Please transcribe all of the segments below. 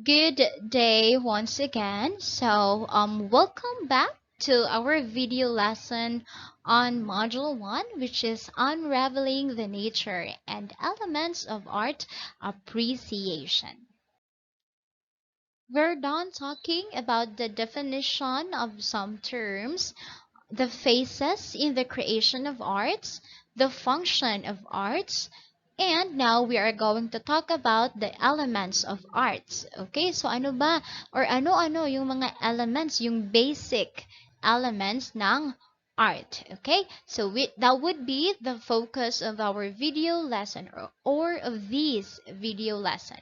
Good day once again. Welcome back to our video lesson on Module 1, which is Unraveling the Nature and Elements of Art Appreciation. We're done talking about the definition of some terms, the phases in the creation of arts, the function of arts, and now we are going to talk about the elements of arts. Okay, so ano ba or ano-ano yung mga elements, yung basic elements ng art. Okay, so that would be the focus of our video lesson or of this video lesson.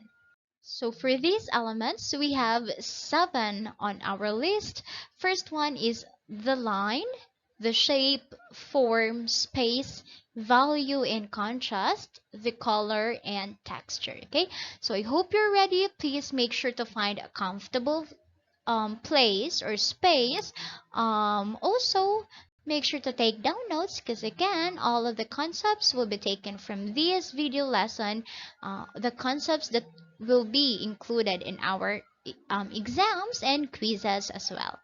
So for these elements, we have 7 on our list. First one is the line, the shape, form, space, value and contrast, the color, and texture. Okay, so I hope you're ready. Please make sure to find a comfortable place or space. Also, make sure to take down notes because again, all of the concepts will be taken from this video lesson. The concepts that will be included in our exams and quizzes as well.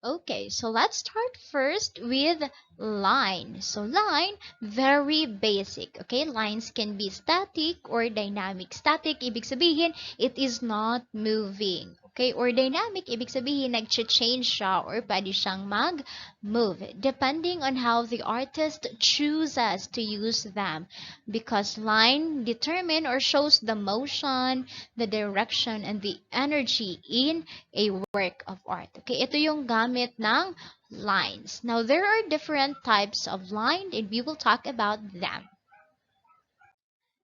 Okay, so let's start first with line. So line, very basic. Okay, lines can be static or dynamic. Static, ibig sabihin, it is not moving. Okay, or dynamic, ibig sabihin, nag-change siya or pwede siyang mag-move. Depending on how the artist chooses to use them. Because line determine or shows the motion, the direction, and the energy in a work of art. Okay, ito yung gamit ng lines. Now, there are different types of line and we will talk about them.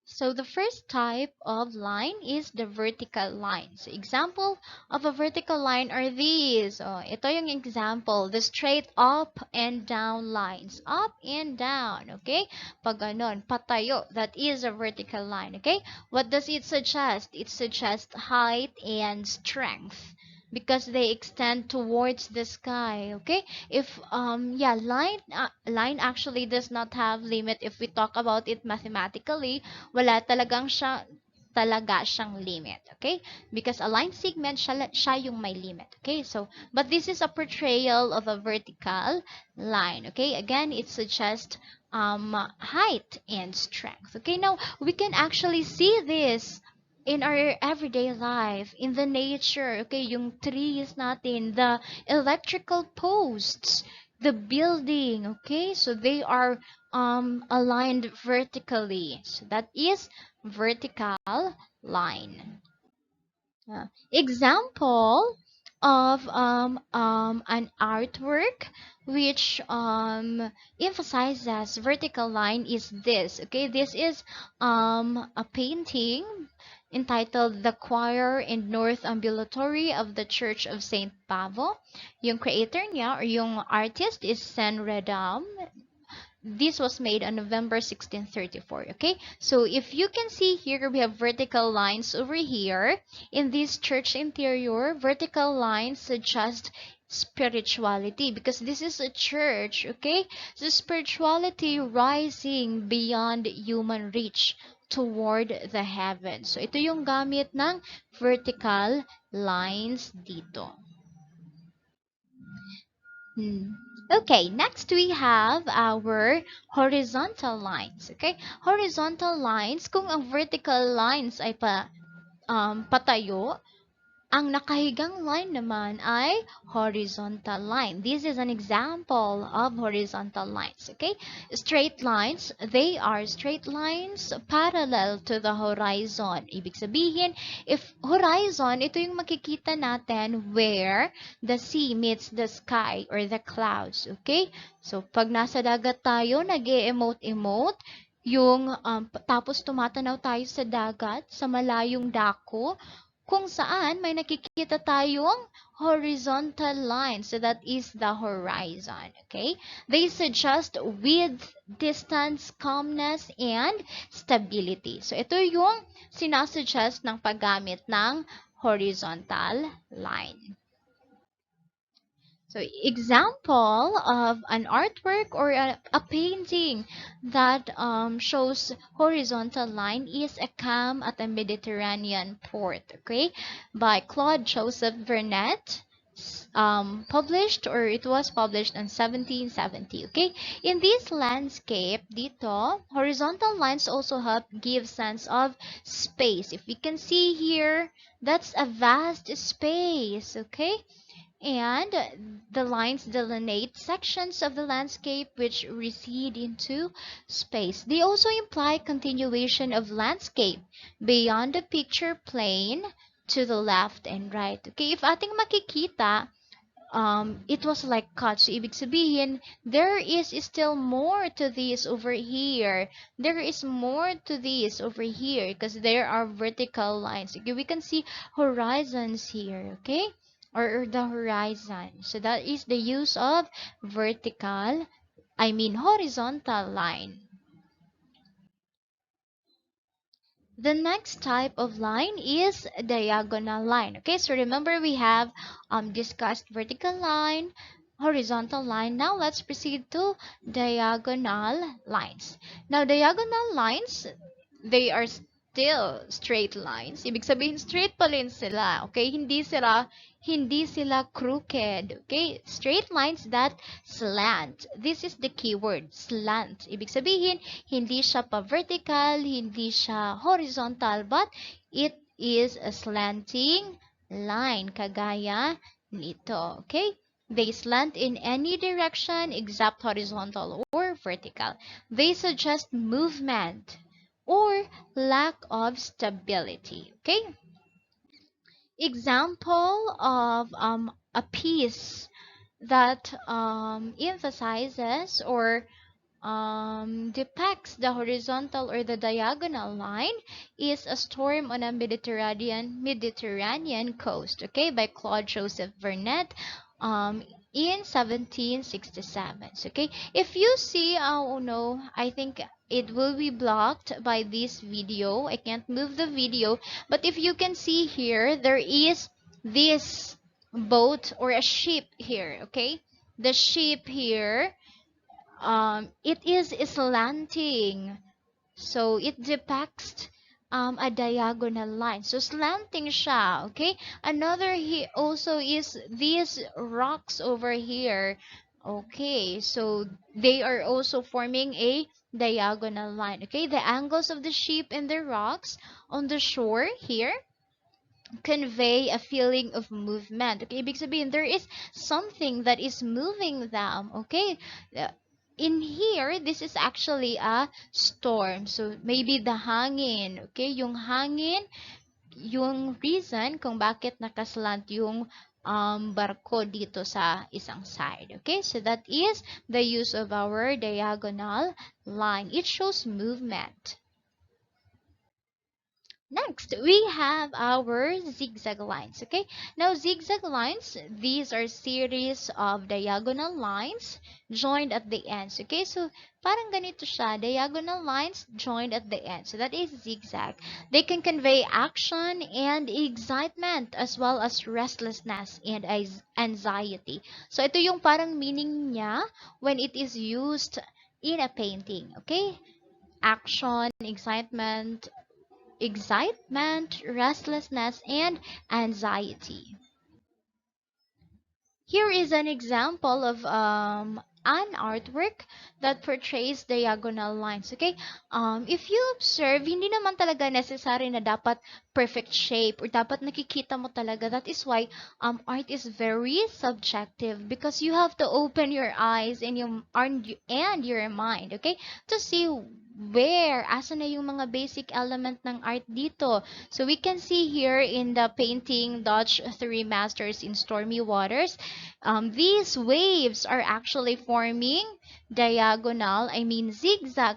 So the first type of line is the vertical line. So example of a vertical line are these. Ito yung example, the straight up and down lines. Up and down, okay? Pag ganon, patayo, that is a vertical line, okay? What does it suggest? It suggests height and strength, because they extend towards the sky. Okay, if yeah, line actually does not have limit. If we talk about it mathematically, wala talaga siyang limit. Okay, because a line segment siya yung may limit. Okay, so but this is a portrayal of a vertical line. Okay, again, it suggests height and strength. Okay, now we can actually see this in our everyday life, in the nature. Okay, yung trees natin, the electrical posts, the building. Okay, so they are aligned vertically. So that is vertical line. Example of an artwork which emphasizes vertical line is this. Okay, this is a painting entitled The Choir and North Ambulatory of the Church of St. Pavo. Yung creator niya or yung artist is Sen Redam. This was made on November 1634. Okay, so if you can see here, we have vertical lines over here. In this church interior, vertical lines suggest spirituality because this is a church. Okay, so spirituality rising beyond human reach toward the heavens. So ito yung gamit ng vertical lines dito. Okay, next we have our horizontal lines. Okay, horizontal lines, kung ang vertical lines ay patayo, ang nakahigang line naman ay horizontal line. This is an example of horizontal lines. Okay? Straight lines, they are straight lines parallel to the horizon. Ibig sabihin, if horizon, ito yung makikita natin where the sea meets the sky or the clouds. Okay? So, pag nasa dagat tayo, nag-e-emote-emote, yung tapos tumatanaw tayo sa dagat, sa malayong dako, kung saan may nakikita tayong horizontal line. So that is the horizon. Okay? They suggest width, distance, calmness, and stability. So ito yung sinasuggest ng paggamit ng horizontal line. So, example of an artwork or a painting that shows horizontal line is a calm at a Mediterranean port, okay, by Claude Joseph Vernet, published, or it was published in 1770, okay. In this landscape dito, horizontal lines also help give sense of space. If we can see here, that's a vast space, okay, and the lines delineate sections of the landscape which recede into space. They also imply continuation of landscape beyond the picture plane to the left and right. Okay, if ating makikita, it was like cut. So, ibig sabihin, there is still more to this over here. There is more to this over here because there are vertical lines. Okay, we can see horizons here, okay? Or the horizon. So, that is the use of vertical, I mean horizontal line. The next type of line is a diagonal line. Okay, so remember we have discussed vertical line, horizontal line. Now let's proceed to diagonal lines. Now diagonal lines, they are still straight lines. Ibig sabihin straight pa rin sila. Okay, hindi sila crooked. Okay, straight lines that slant. This is the keyword, slant. Ibig sabihin, hindi siya pa vertical, hindi siya horizontal, but it is a slanting line, kagaya nito. Okay? They slant in any direction except horizontal or vertical. They suggest movement or lack of stability. Okay? Example of a piece that emphasizes or depicts the horizontal or the diagonal line is A Storm on a Mediterranean Coast, okay, by Claude Joseph Vernet, um, in 1767. Okay, if you see, oh no, I think it will be blocked by this video. I can't move the video, but if you can see here, there is this boat or a ship here, okay? The ship here, it is slanting, so it depicts a diagonal line, so slanting siya, okay. Another also is these rocks over here, okay, so they are also forming a diagonal line, okay. The angles of the ship and the rocks on the shore here convey a feeling of movement. Okay, ibig sabihin, there is something that is moving them. Okay, in here, this is actually a storm. So, maybe the hangin. Okay, yung hangin, yung reason kung bakit nakaslant yung barko dito sa isang side. Okay, so that is the use of our diagonal line. It shows movement. Next, we have our zigzag lines, okay? Now, zigzag lines, these are series of diagonal lines joined at the ends, okay? So, parang ganito siya, diagonal lines joined at the end. So, that is zigzag. They can convey action and excitement as well as restlessness and anxiety. So, ito yung parang meaning niya when it is used in a painting, okay? Action, excitement, restlessness, and anxiety. Here is an example of an artwork that portrays diagonal lines. Okay? If you observe, hindi naman talaga necessary na dapat perfect shape or dapat nakikita mo talaga. That is why art is very subjective because you have to open your eyes and your mind, okay? To see where, asa na yung mga basic element ng art dito. So we can see here in the painting Dutch Three Masters in Stormy Waters, these waves are actually forming zigzag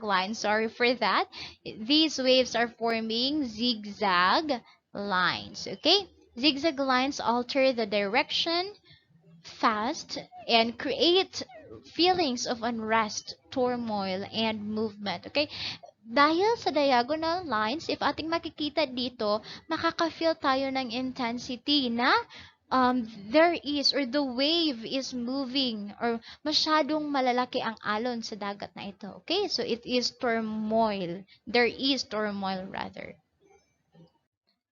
lines. Sorry for that. These waves are forming zigzag lines. Okay? Zigzag lines alter the direction fast and create feelings of unrest, turmoil, and movement. Okay? Dahil sa diagonal lines, if ating makikita dito, makaka-feel tayo ng intensity na there is, or the wave is moving, or masyadong malalaki ang alon sa dagat na ito. Okay, so it is turmoil. There is turmoil rather.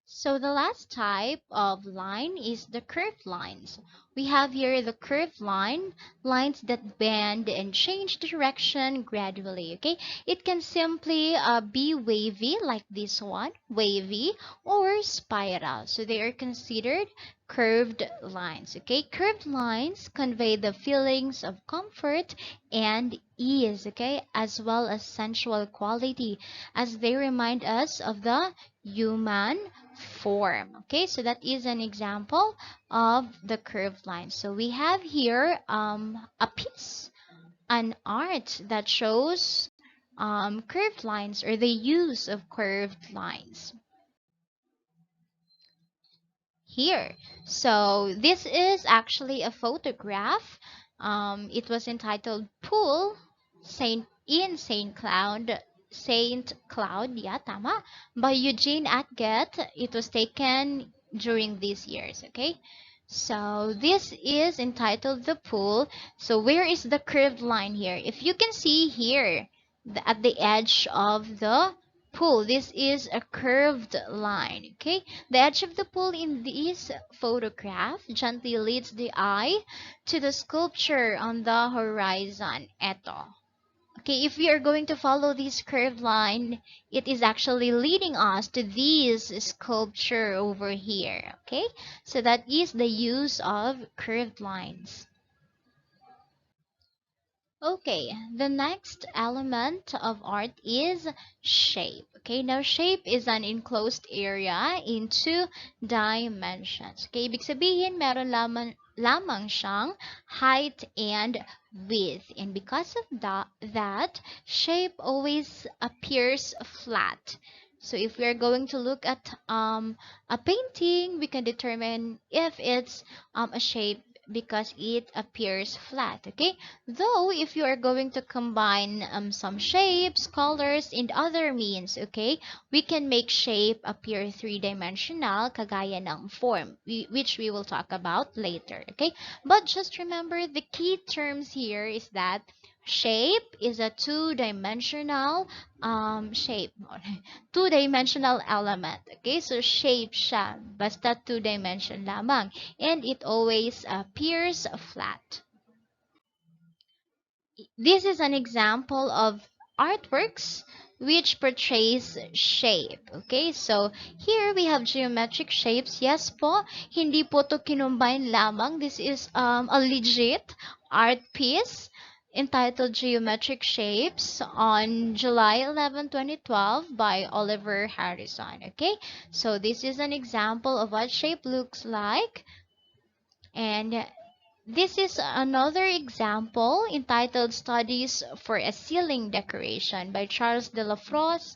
So the last type of line is the curved lines. We have here the curved line, lines that bend and change direction gradually, okay? It can simply be wavy like this one, wavy, or spiral. So they are considered curved lines, okay? Curved lines convey the feelings of comfort and ease, okay? As well as sensual quality, as they remind us of the human form. Okay, so that is an example of the curved line. So we have here a piece, an art that shows curved lines, or the use of curved lines here. So this is actually a photograph. It was entitled Pool Saint Cloud, yeah, tama, by Eugene Atget. It was taken during these years, okay? So this is entitled The Pool. So where is the curved line here? If you can see here, at the edge of the pool, this is a curved line, okay? The edge of the pool in this photograph gently leads the eye to the sculpture on the horizon. Eto. Okay, if we are going to follow this curved line, it is actually leading us to this sculpture over here. Okay, so that is the use of curved lines. Okay, the next element of art is shape. Okay, now shape is an enclosed area in two dimensions. Okay, ibig sabihin meron lamang siyang height and width. And because of that shape always appears flat. So if we are going to look at a painting, we can determine if it's a shape because it appears flat. Okay, though if you are going to combine some shapes, colors, and other means, okay, we can make shape appear three-dimensional kagaya ng form, which we will talk about later. Okay, but just remember the key terms here is that shape is a two-dimensional shape, two-dimensional element. Okay, so shape siya, basta two-dimension lamang, and it always appears flat. This is an example of artworks which portrays shape. Okay, so here we have geometric shapes. Yes po, hindi po to kinumbine lamang. This is a legit art piece entitled Geometric Shapes on July 11, 2012 by Oliver Harrison. Okay, so this is an example of what shape looks like. And this is another example entitled Studies for a Ceiling Decoration by Charles de la Fosse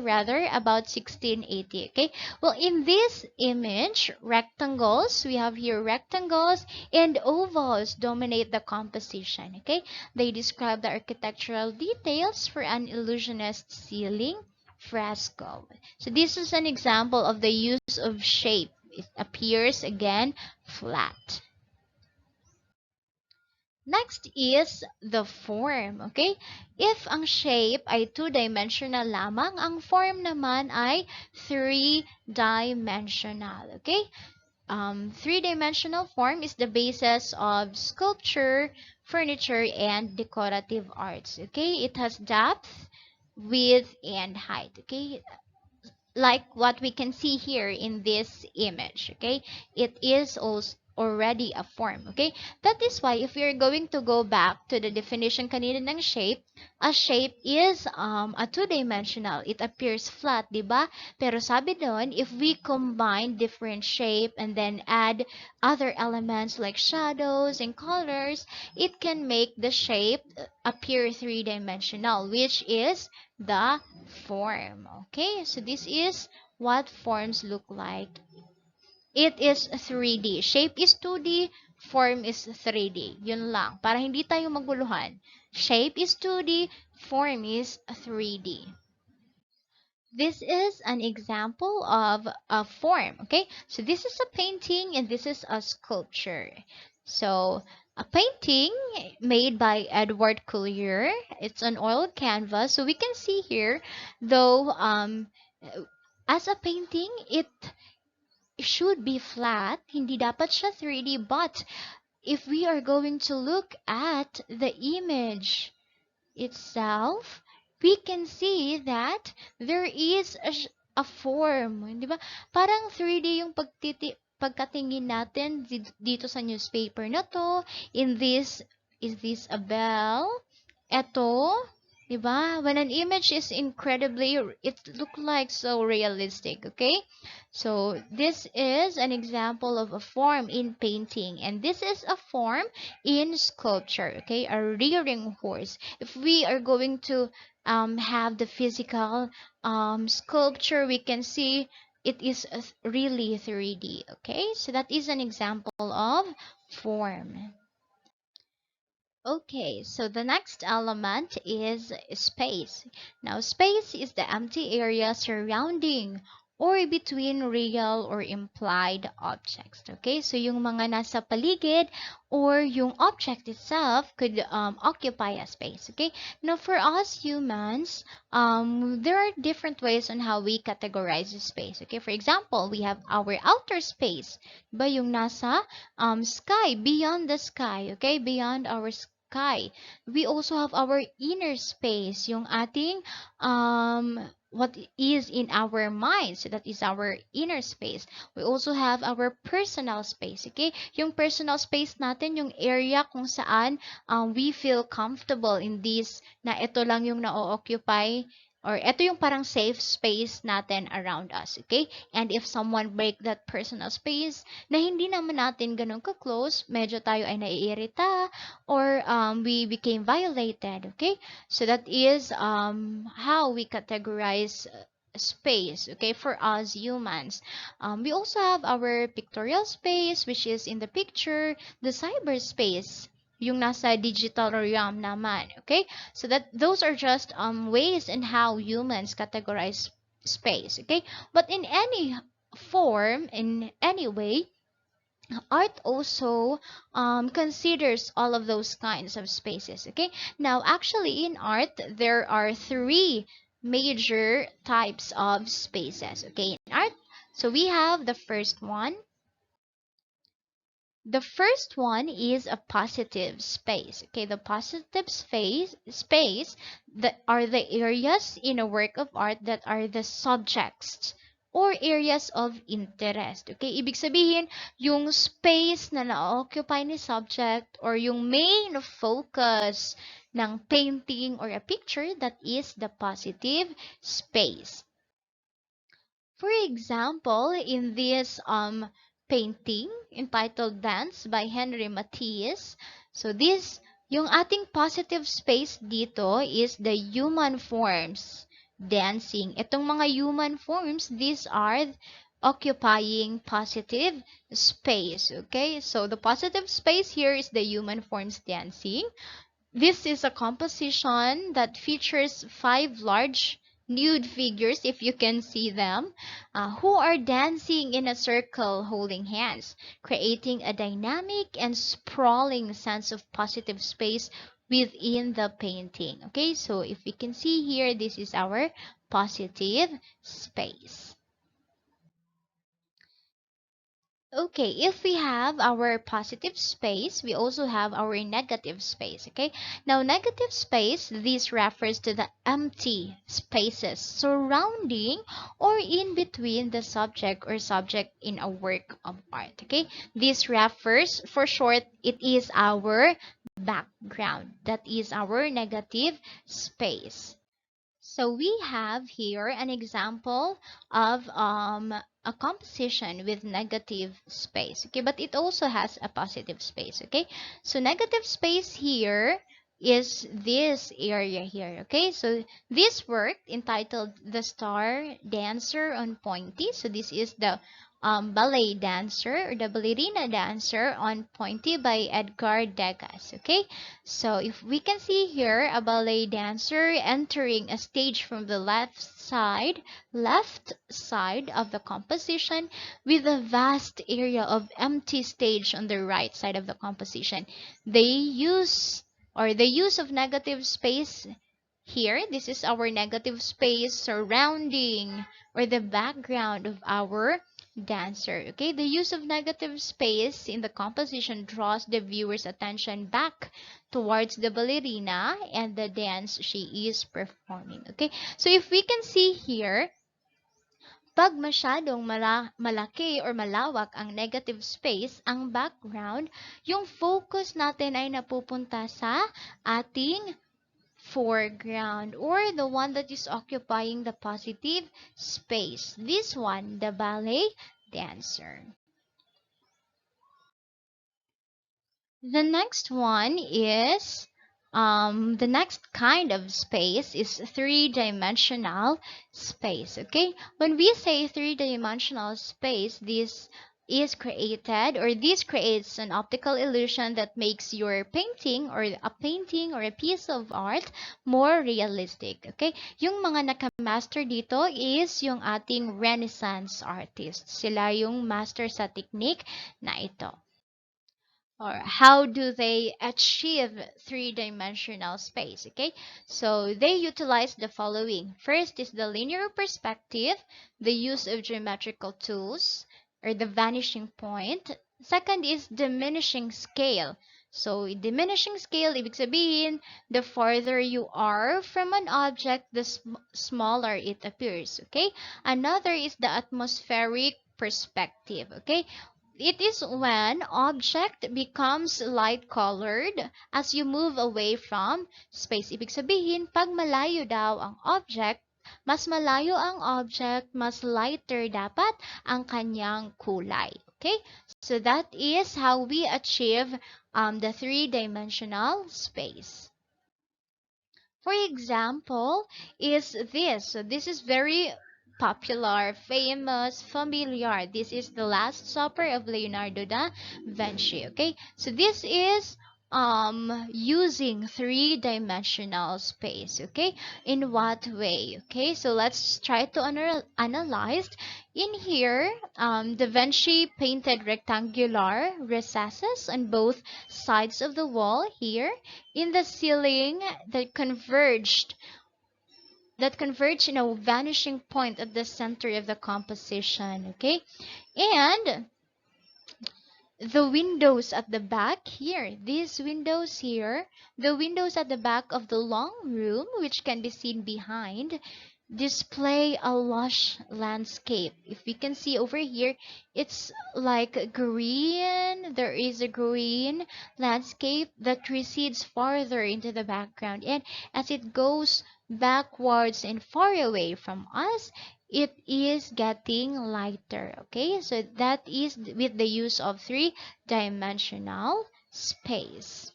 rather, about 1680. Okay, well, in this image, rectangles, we have here rectangles and ovals dominate the composition. Okay, they describe the architectural details for an illusionist ceiling fresco. So this is an example of the use of shape. It appears again flat. Next is the form, okay? If ang shape ay two-dimensional lamang, ang form naman ay three-dimensional, okay? Three-dimensional form is the basis of sculpture, furniture, and decorative arts, okay? It has depth, width, and height, okay? Like what we can see here in this image, okay, it is also already a form. Okay, that is why if you're going to go back to the definition kanina ng shape, a shape is a two-dimensional, it appears flat, diba? Pero sabi doon, if we combine different shape and then add other elements like shadows and colors, it can make the shape appear three-dimensional, which is the form. Okay, so this is what forms look like. It is 3D. Shape is 2D, form is 3D. Yun lang. Para hindi tayo maguluhan. Shape is 2D, form is 3D. This is an example of a form, okay? So this is a painting and this is a sculpture. So a painting made by Edward Collier. It's an oil canvas. So we can see here, though, as a painting, it should be flat. Hindi dapat siya 3D, but if we are going to look at the image itself, we can see that there is a form, di ba? Parang 3D yung pagkatingin natin dito sa newspaper na to. In this, is this a bell? Eto, di ba? When an image is incredibly, it look like so realistic, okay? So this is an example of a form in painting, and this is a form in sculpture, okay? A rearing horse. If we are going to have the physical sculpture, we can see it is really 3D, okay? So that is an example of form. Okay, so the next element is space. Now, space is the empty area surrounding or between real or implied objects. Okay, so yung mga nasa paligid or yung object itself could occupy a space. Okay, now for us humans, there are different ways on how we categorize space. Okay, for example, we have our outer space, ba yung nasa sky, beyond the sky, okay, beyond our sky. We also have our inner space, yung ating what is in our mind. So that is our inner space. We also have our personal space, okay? Yung personal space natin, yung area kung saan we feel comfortable in this, na ito lang yung na-occupy or ito yung parang safe space natin around us, okay? And if someone break that personal space na hindi naman natin ganun ka-close, medyo tayo ay naiirita or we became violated, okay? So that is how we categorize space, okay, for us humans. We also have our pictorial space, which is in the picture, the cyberspace, yung nasa digital realm naman, okay? So that those are just ways in how humans categorize space, okay? But in any form, in any way, art also considers all of those kinds of spaces, okay? Now, actually, in art, there are three major types of spaces, okay, in art. So we have the first one. The first one is a positive space. Okay, the positive space that are the areas in a work of art that are the subjects or areas of interest. Okay, ibig sabihin, yung space na na-occupy ni subject or yung main focus ng painting or a picture, that is the positive space. For example, in this painting entitled Dance by Henry Matisse, so this, yung ating positive space dito is the human forms dancing. Itong mga human forms, these are occupying positive space. Okay, so the positive space here is the human forms dancing. This is a composition that features 5 large nude figures, if you can see them, who are dancing in a circle holding hands, creating a dynamic and sprawling sense of positive space within the painting. Okay, so if we can see here, this is our positive space. Okay, if we have our positive space, we also have our negative space, okay? Now, negative space, this refers to the empty spaces surrounding or in between the subject or subject in a work of art, okay? This refers, for short, it is our background. That is our negative space. So we have here an example of a composition with negative space, okay, but it also has a positive space, okay? So negative space here is this area here, okay? So this work entitled The Star Dancer on Pointy, so this is the ballet dancer or the ballerina dancer on Pointy by Edgar Degas. Okay, so if we can see here a ballet dancer entering a stage from the left side of the composition with a vast area of empty stage on the right side of the composition. They use the use of negative space here, this is our negative space surrounding or the background of our dancer. Okay, the use of negative space in the composition draws the viewer's attention back towards the ballerina and the dance she is performing. Okay, so if we can see here, pag masyadong malaki or malawak ang negative space, ang background, yung focus natin ay napupunta sa ating foreground or the one that is occupying the positive space. This one, the ballet dancer. The next one is the next kind of space is three-dimensional space. Okay, when we say three-dimensional space, this creates an optical illusion that makes your painting or a piece of art more realistic. Okay, yung mga nakamaster dito is yung ating Renaissance artists. Sila yung master sa technique na ito. Or how do they achieve three-dimensional space? Okay, so they utilize the following. First is the linear perspective, the use of geometrical tools or the vanishing point. Second is diminishing scale. So diminishing scale, ibig sabihin, the farther you are from an object, the smaller it appears. Okay, another is the atmospheric perspective. Okay, it is when object becomes light-colored as you move away from space. Ibig sabihin, pag malayo daw ang object, mas malayo ang object, mas lighter dapat ang kanyang kulay. Okay? So that is how we achieve the three-dimensional space. For example, is this. So this is very popular, famous, familiar. This is the Last Supper of Leonardo da Vinci. Okay, so this is using three-dimensional space. Okay, in what way? Okay, so let's try to analyze. In here, Da Vinci painted rectangular recesses on both sides of the wall here in the ceiling that converged in a vanishing point at the center of the composition. Okay, and the windows at the back here, these windows here, the windows at the back of the long room, which can be seen behind, display a lush landscape. If we can see over here, it's like green. There is a green landscape that recedes farther into the background, and as it goes backwards and far away from us, it is getting lighter. Okay, so that is with the use of three-dimensional space.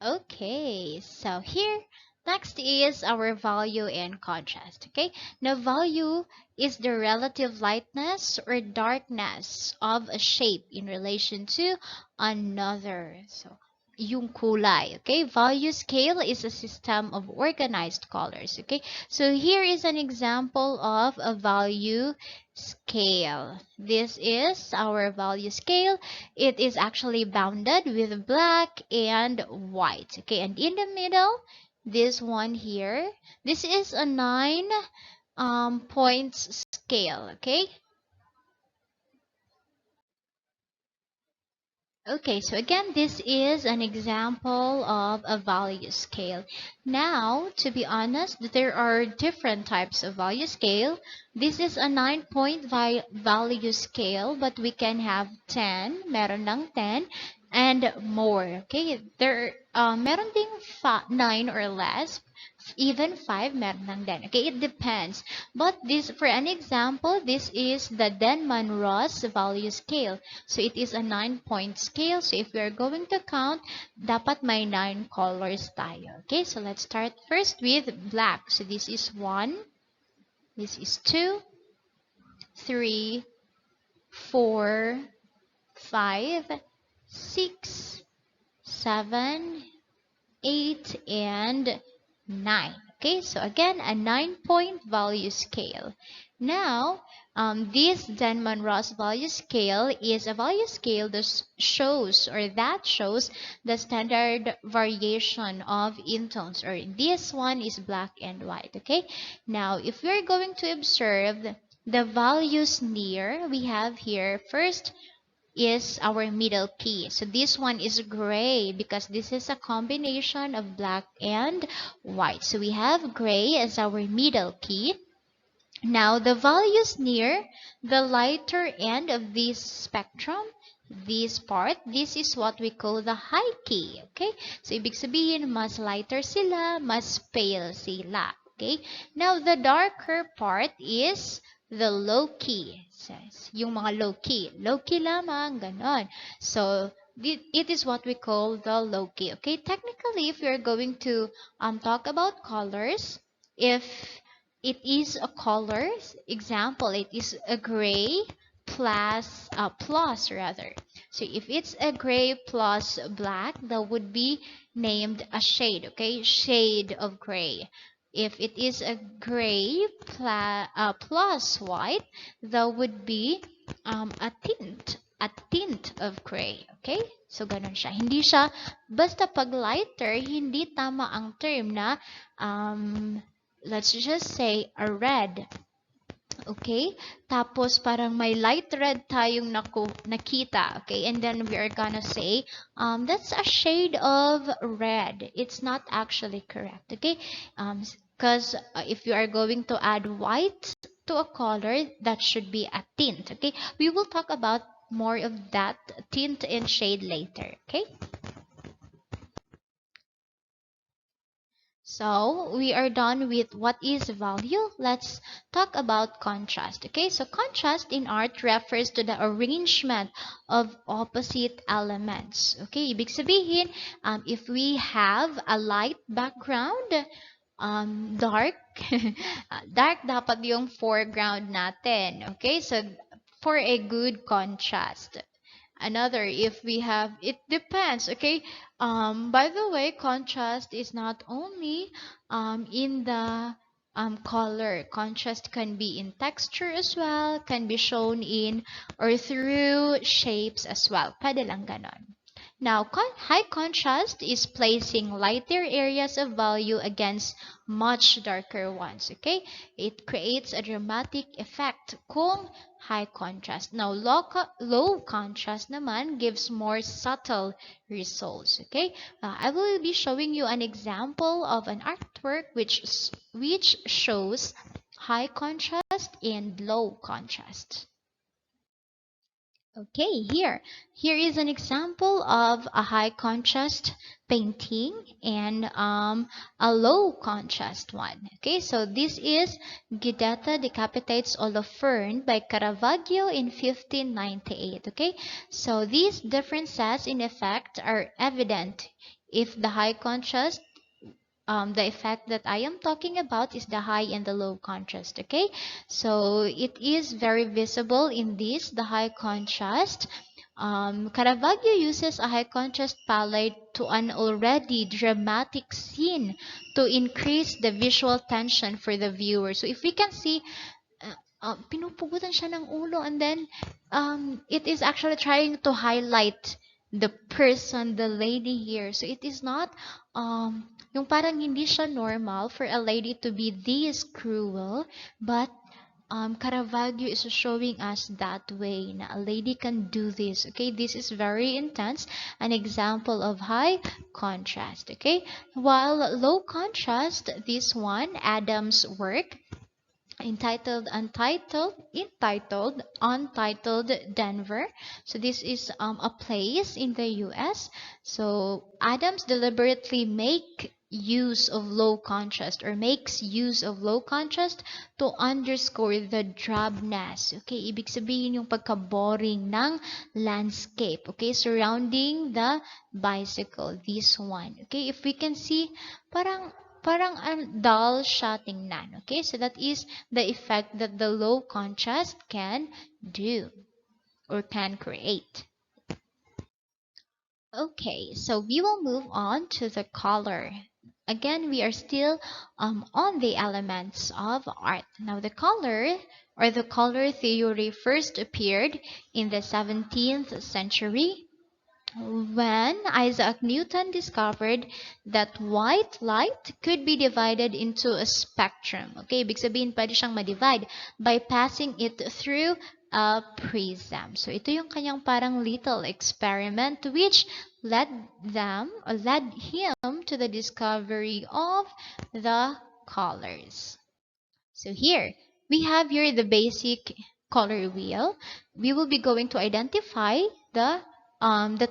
Okay, so here next is our value and contrast. Okay, now value is the relative lightness or darkness of a shape in relation to another. So yung kulay. Okay, value scale is a system of organized colors. Okay, so here is an example of a value scale. This is our value scale. It is actually bounded with black and white. Okay, and in the middle, this one here, this is a 9 points scale. Okay, okay, so again, this is an example of a value scale. Now, to be honest, there are different types of value scale. This is a 9-point value scale, but we can have 10, meron ng 10, and more. Okay, meron ding 9 or less, even 5 meron lang din. Okay, it depends. But this, for an example, this is the Denman-Ross value scale. So it is a 9-point scale. So if we are going to count, dapat may 9 colors tayo. Okay, so let's start first with black. So this is 1, This is 2, 3, 4, 5, 6, 7, 8, and 9. Okay, so again, a 9-point value scale. Now, this Denman-Ross value scale is a value scale that shows the standard variation of intones, or this one is black and white. Okay, now if we're going to observe the values near, we have here first is our middle key. So this one is gray because this is a combination of black and white. So we have gray as our middle key. Now the values near the lighter end of this spectrum, this part, this is what we call the high key. Okay? So ibig sabihin, mas lighter sila, mas pale sila. Okay? Now the darker part is the low key. Says, yung mga low key. Low key lamang, ganon. So it is what we call the low key. Okay? Technically, if you're going to talk about colors, if it is a color, example, it is a gray plus rather. So if it's a gray plus black, that would be named a shade, okay? Shade of gray. If it is a gray plus white, that would be a tint of gray, okay? So ganun siya. Hindi siya basta pag lighter, hindi tama ang term na let's just say a red. Okay? Tapos parang may light red tayong nakita. Okay? And then we are gonna say, that's a shade of red. It's not actually correct. Okay? Because if you are going to add white to a color, that should be a tint. Okay? We will talk about more of that tint and shade later. Okay? So we are done with what is value. Let's talk about contrast. Okay, so contrast in art refers to the arrangement of opposite elements. Okay, ibig sabihin, if we have a light background, dark, dark dapat yung foreground natin. Okay, so for a good contrast. Another, if we have, it depends. Okay, by the way, contrast is not only in the color. Contrast can be in texture as well, can be shown in or through shapes as well. Pwede lang ganon. Now, high contrast is placing lighter areas of value against much darker ones, okay? It creates a dramatic effect kung high contrast. Now, low contrast naman gives more subtle results, okay? I will be showing you an example of an artwork which shows high contrast and low contrast. Okay, here is an example of a high contrast painting and a low contrast one. Okay, so this is Guidetta Decapitates Oloferne by Caravaggio in 1598. Okay, so these differences in effect are evident if the high contrast, the effect that I am talking about is the high and the low contrast. Okay, so it is very visible in this, the high contrast. Caravaggio uses a high contrast palette to an already dramatic scene to increase the visual tension for the viewer. So if we can see, pinupugutan siya ng ulo, and then it is actually trying to highlight the person, the lady here. So it is not yung parang hindi siya normal for a lady to be this cruel, but Caravaggio is showing us that way na a lady can do this. Okay, this is very intense, an example of high contrast. Okay, while low contrast, this one, Adam's work, entitled Untitled Denver. So this is a place in the US. So Adams deliberately makes use of low contrast to underscore the drabness. Okay, ibig sabihin yung pagka-boring ng landscape, okay, surrounding the bicycle, this one. Okay, if we can see, parang parang dull siya tingnan. Okay, so that is the effect that the low contrast can do or can create. Okay, so we will move on to the color. Again, we are still on the elements of art. Now, the color or the color theory first appeared in the 17th century when Isaac Newton discovered that white light could be divided into a spectrum. Okay, ibig sabihin pwede siyang ma-divide by passing it through a prism. So ito yung kanyang parang little experiment which led him to the discovery of the colors. So here, we have here the basic color wheel. We will be going to identify the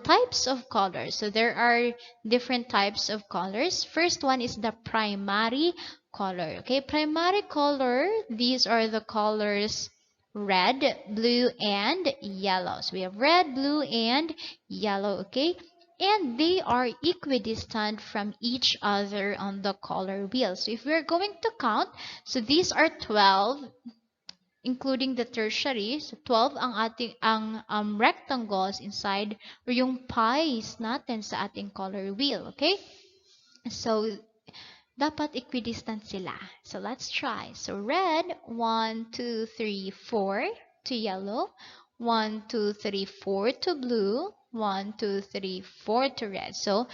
types of colors. So there are different types of colors. First one is the primary color. Okay, primary color, these are the colors red, blue, and yellow. So we have red, blue, and yellow. Okay, and they are equidistant from each other on the color wheel. So if we're going to count, so these are 12, including the tertiary. So 12 ang ating rectangles inside or yung pies natin sa ating color wheel. Okay? So dapat equidistant sila. So let's try. So red, 1, 2, 3, 4 to yellow, 1, 2, 3, 4 to blue, 1, 2, 3, 4 to red. So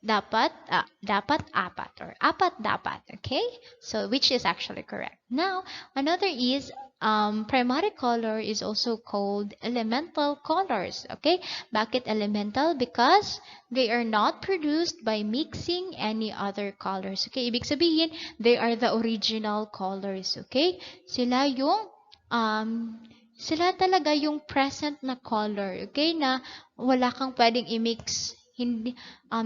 dapat apat or apat dapat. Okay, so which is actually correct. Now another is primary color is also called elemental colors. Okay, bakit elemental? Because they are not produced by mixing any other colors. Okay, ibig sabihin they are the original colors. Okay, sila talaga yung present na color. Okay, na wala kang pwedeng i-mix. Hindi,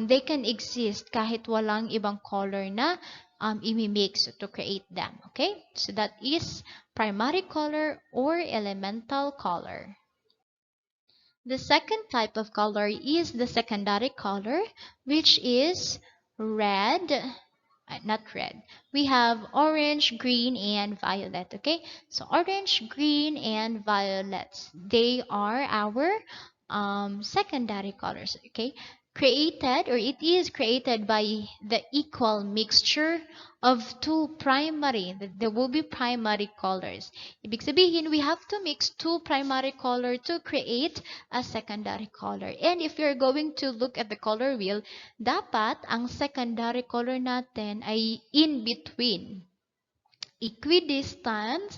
they can exist kahit walang ibang color na imi-mix to create them. Okay? So that is primary color or elemental color. The second type of color is the secondary color, which is red, not red. We have orange, green, and violet. Okay, so orange, green, and violets. They are our secondary colors. Okay, created or it is created by the equal mixture of two primary. There will be primary colors. Ibig sabihin, we have to mix two primary color to create a secondary color. And if you're going to look at the color wheel, dapat ang secondary color natin ay in between. Equidistant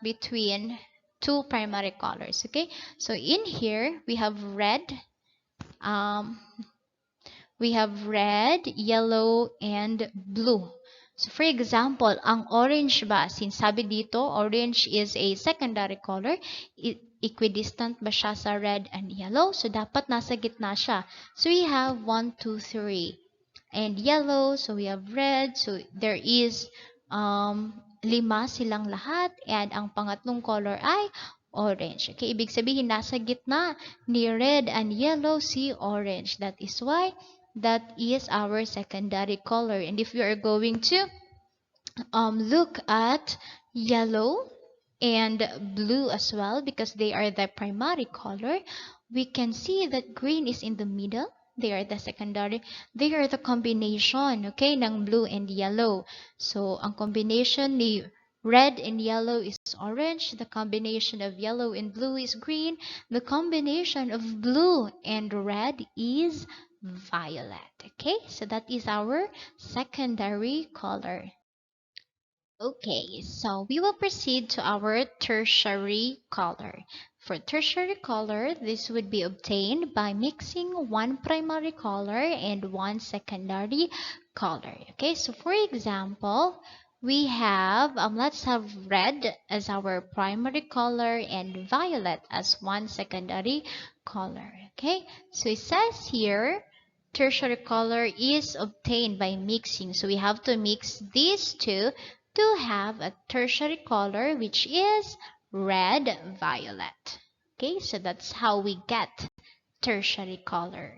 between two primary colors. Okay, so in here we have red, yellow, and blue. So for example, ang orange ba, since sabi dito, orange is a secondary color, equidistant ba siya sa red and yellow? So dapat nasa gitna siya. So we have 1, 2, 3. And yellow, so we have red, so there is 5 silang lahat, and ang pangatlong color ay orange. Okay, ibig sabihin nasa gitna ni red and yellow si orange. That is why that is our secondary color. And if you are going to look at yellow and blue as well, because they are the primary color, we can see that green is in the middle. They are the secondary. They are the combination, okay, ng blue and yellow. So, ang combination ni red and yellow is orange. The combination of yellow and blue is green. The combination of blue and red is violet. Okay, so that is our secondary color. Okay, so we will proceed to our tertiary color. For tertiary color, this would be obtained by mixing one primary color and one secondary color. Okay, so for example, we have, let's have red as our primary color and violet as one secondary color. Okay, so it says here, tertiary color is obtained by mixing. So we have to mix these two to have a tertiary color, which is red violet. Okay, so that's how we get tertiary color.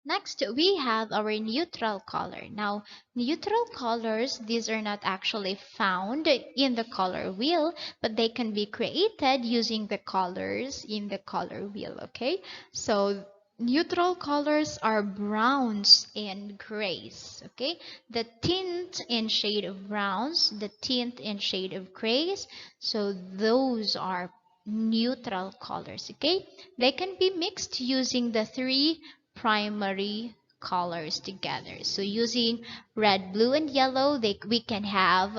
Next, we have our neutral color. Now, neutral colors, these are not actually found in the color wheel, but they can be created using the colors in the color wheel, okay? So, neutral colors are browns and grays, okay? The tint and shade of browns, the tint and shade of grays, so those are neutral colors, okay? They can be mixed using the three primary colors together. So using red, blue, and yellow, we can have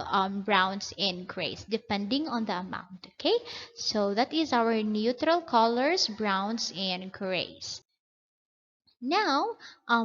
browns and grays depending on the amount. Okay, so that is our neutral colors, browns and grays. Now,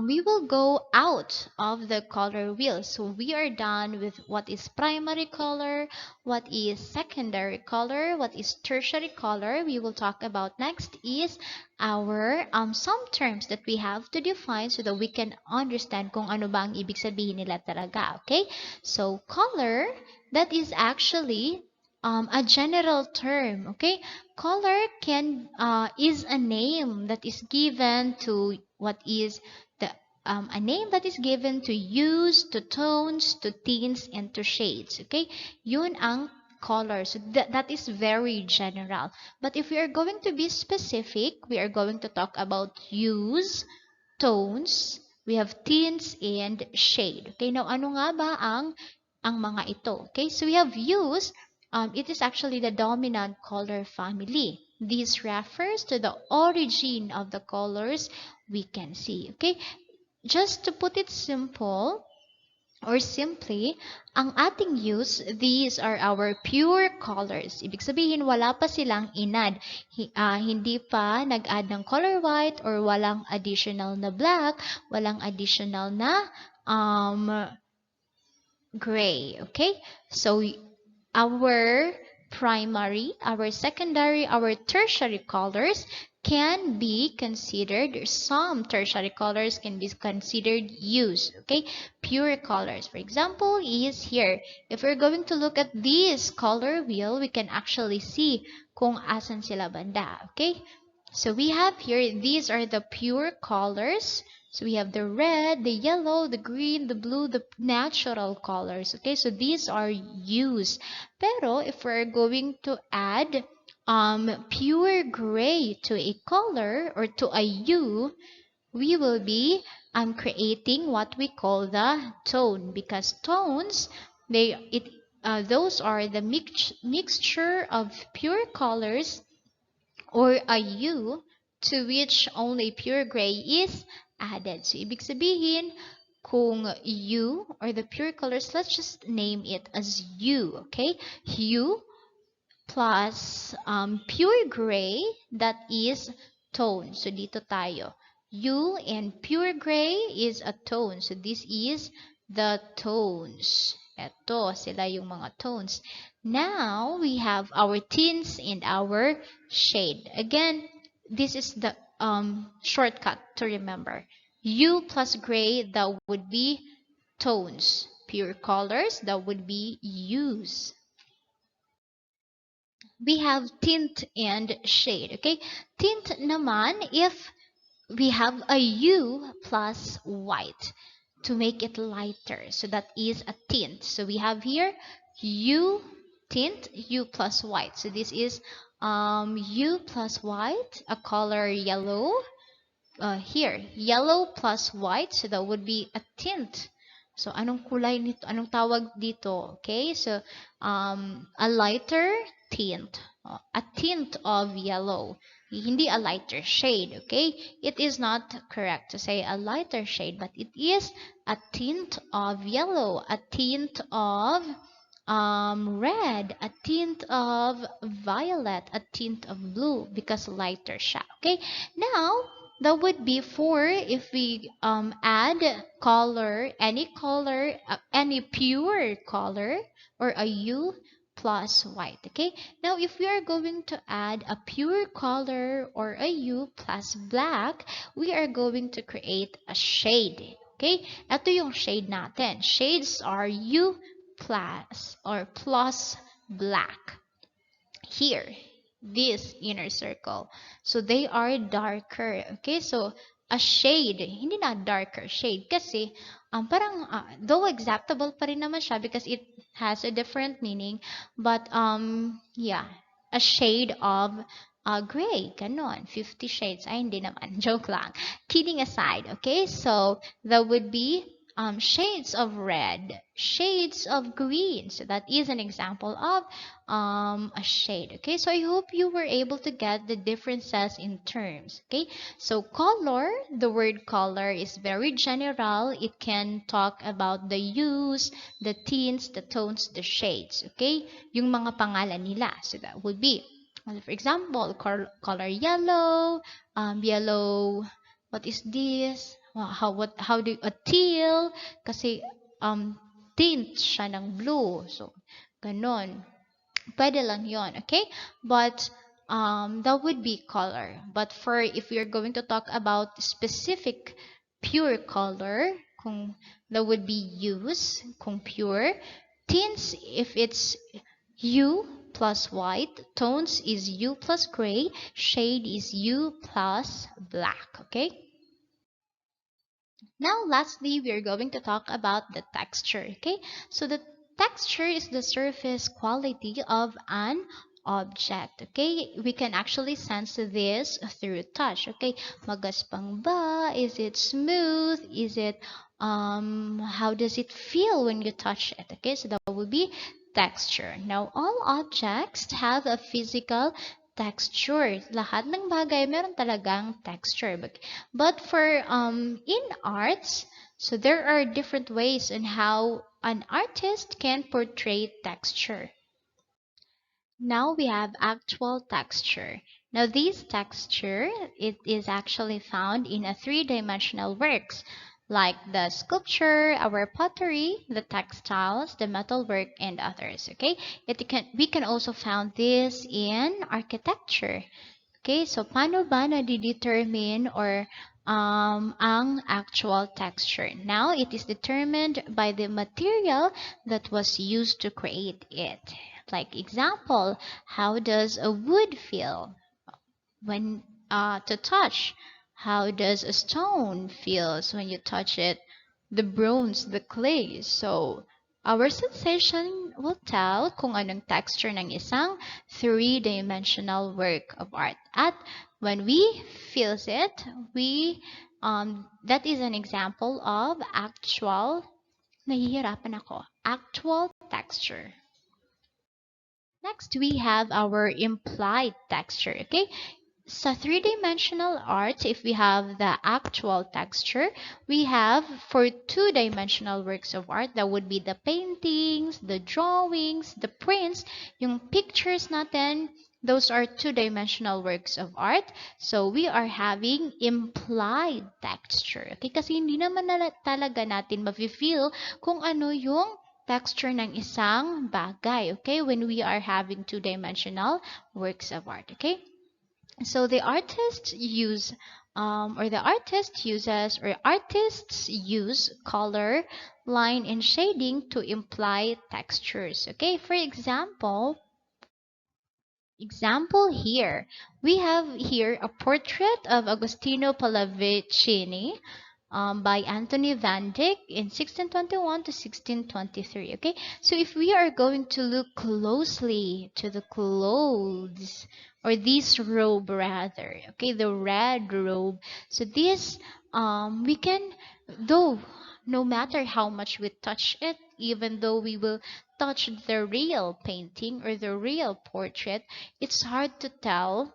we will go out of the color wheel. So we are done with what is primary color, what is secondary color, what is tertiary color. We will talk about next is our some terms that we have to define so that we can understand kung ano ba ang ibig sabihin nila talaga. Okay? So color, that is actually a general term. Okay, color can is a name that is given to what is the a name that is given to hues, to tones, to tints, and to shades. Okay, yun ang color. So that is very general. But if we are going to be specific, we are going to talk about hues, tones, we have tints, and shade. Okay, now ano nga ba ang mga ito? Okay, so we have hues. It is actually the dominant color family. This refers to the origin of the colors we can see. Okay, just to put it simple, or simply, ang ating use, these are our pure colors. Ibig sabihin, wala pa silang inad. Hindi pa nag-add ng color white or walang additional na black, walang additional na gray. Okay? So, our primary, our secondary, our tertiary colors can be considered, some tertiary colors can be considered used, okay? Pure colors, for example, is here. If we're going to look at this color wheel, we can actually see kung asan sila banda, okay? So we have here, these are the pure colors. So we have the red, the yellow, the green, the blue, the natural colors. Okay, so these are used. Pero if we're going to add pure gray to a color or to a hue, we will be creating what we call the tone, because tones, those are the mixture of pure colors or a hue to which only pure gray is added. So, ibig sabihin, kung hue or the pure colors, let's just name it as hue, okay? Hue plus pure gray, that is tone. So, dito tayo. Hue and pure gray is a tone. So, this is the tones. Ito, sila yung mga tones. Now, we have our tints and our shade. Again, this is the shortcut to remember. Hue plus gray, that would be tones. Pure colors, that would be hues. We have tint and shade. Okay, tint naman, if we have a hue plus white to make it lighter, so that is a tint. So we have here hue, tint, hue plus white. So this is hue plus white, a color yellow. Here, yellow plus white, so that would be a tint. So, anong kulay nito? Anong tawag dito? Okay, so, a lighter tint. A tint of yellow. Hindi a lighter shade, okay? It is not correct to say a lighter shade, but it is a tint of yellow, a tint of red, a tint of violet, a tint of blue, because lighter siya, okay? Now, that would be for if we add color, any pure color or a hue plus white. Okay, now if we are going to add a pure color or a hue plus black, we are going to create a shade. Okay, ito yung shade natin. Shades are hue plus or plus black. Here, this inner circle, so they are darker. Okay, so a shade, hindi na darker shade kasi parang though acceptable pa rin naman siya because it has a different meaning, but yeah, a shade of gray, ganon, 50 shades, ay hindi naman, joke lang, kidding aside, okay, so that would be shades of red, shades of green, so that is an example of a shade. Okay, so I hope you were able to get the differences in terms. Okay, so color, the word color is very general. It can talk about the hues, the tints, the tones, the shades. Okay, yung mga pangalan nila. So that would be, for example, color yellow, yellow. What is this? How do a teal? Kasi tint siya ng blue. So ganon. Pwede lang yon, okay? But that would be color. But for if you're going to talk about specific pure color, kung that would be hues, kung pure. Tints, if it's hue plus white, tones is hue plus gray, shade is hue plus black, okay? Now, lastly, we are going to talk about the texture, okay? So the texture is the surface quality of an object, okay? We can actually sense this through touch, okay? Magaspang ba? Is it smooth? Is it, how does it feel when you touch it, okay? So that would be texture. Now, all objects have a physical texture. Lahat ng bagay meron talagang texture. But for in arts, so there are different ways on how an artist can portray texture. Now we have actual texture. Now this texture, it is actually found in a three-dimensional works like the sculpture, our pottery, the textiles, the metalwork, and others. Okay, we can also find this in architecture. Okay, so paano ba nadidetermine or ang actual texture? Now, it is determined by the material that was used to create it. Like example, how does a wood feel when to touch? How does a stone feels when you touch it? The bronze, the clay. So, our sensation will tell kung anong texture ng isang three-dimensional work of art. At when we feels it, that is an example of nahihirapan ako, actual texture. Next, we have our implied texture, okay? So three-dimensional art, if we have the actual texture, we have for two-dimensional works of art, that would be the paintings, the drawings, the prints, yung pictures natin, those are two-dimensional works of art. So we are having implied texture. Okay, kasi hindi naman talaga natin mafe-feel kung ano yung texture ng isang bagay. Okay, when we are having two-dimensional works of art. Okay. So the artists use artists use color, line, and shading to imply textures. Okay, for example here, we have here a portrait of Agostino Pallavicini by Anthony van Dyck in 1621 to 1623. Okay, so if we are going to look closely to the clothes or this robe rather, okay, the red robe. So this we can, though no matter how much we touch it, even though we will touch the real painting or the real portrait, it's hard to tell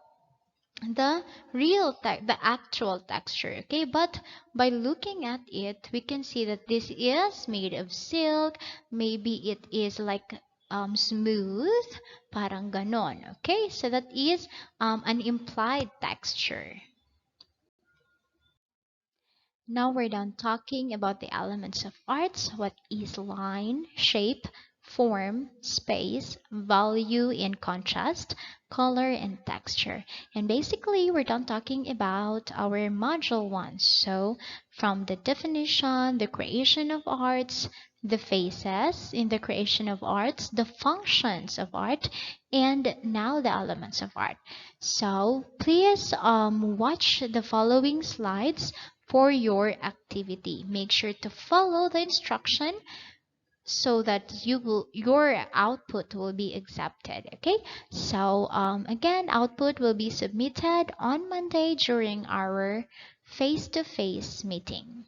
the the actual texture, okay, but by looking at it we can see that this is made of silk, maybe it is like smooth, parang ganon, okay, so that is an implied texture. Now we're done talking about the elements of arts. What is line, shape, form, space, value and contrast, color and texture. And basically, we're done talking about our module 1. So, from the definition, the creation of arts, the phases in the creation of arts, the functions of art, and now the elements of art. So, please watch the following slides for your activity. Make sure to follow the instruction so that your output will be accepted. Okay, so again, output will be submitted on Monday during our face-to-face meeting.